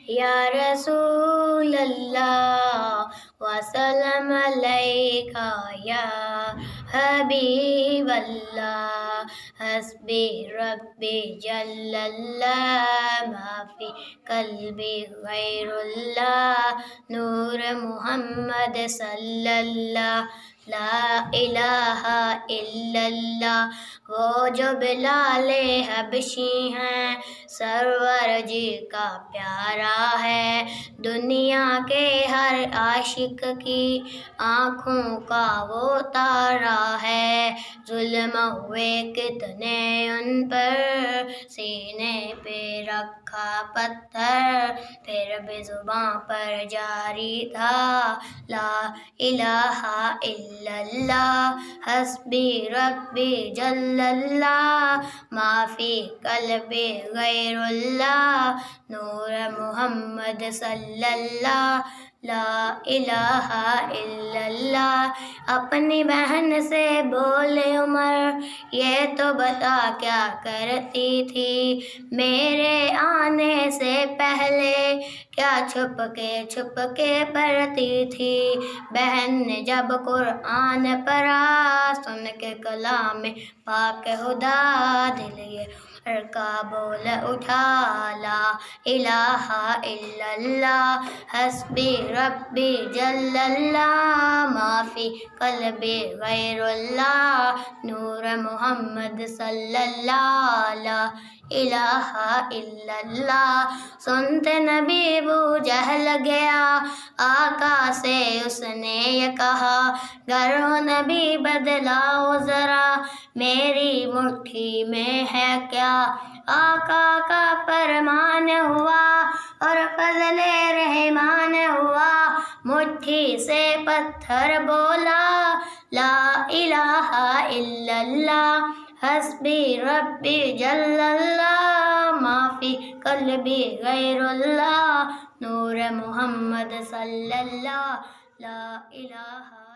یا رسول اللہ وسلم علیکہ یا حبیب اللہ حسبی ربی جل اللہ ما فی قلبی غیر اللہ نور محمد صلی اللہ لا الہ الا اللہ۔ وہ جو بلال حبشی ہیں سرور جی کا پیارا ہے، دنیا کے ہر عاشق کی آنکھوں کا وہ تارا ہے، ظلم ہوئے کتنے ان پر سینے پہ رکھا پتھر، پھر بھی زباں پر جاری تھا لا الہ الا اللہ حسبی ربی جل اللہ ما فی قلبی غیر اللہ نور محمد صلی اللہ لا الہ الا اللہ۔ اپنی بہن سے بولے عمر یہ تو بتا کیا کرتی تھی، میرے آنے سے پہلے کیا چھپ کے پڑھتی تھی۔ بہن نے جب قرآن پڑھا سن کے کلام پاک خدا، دل یہ کا بول اٹھا لا الہ الا اللہ حسبی ربی جل اللہ ما فی قلبی غیر اللہ نور محمد صلی اللہ لا الہ الا اللہ۔ سنتے نبی ابو جہل گیا آقا سے اس نے یہ کہا، گر ہو نبی بدلاؤ ذرا میری مٹھی میں ہے کیا، آقا کا فرمان ہوا اور فضل رحمان ہوا، مٹھی سے پتھر بولا لا الہ الا اللہ حسبی ربی جل اللہ ما فی قلبی غیر اللہ نور محمد صلی اللہ لا الہ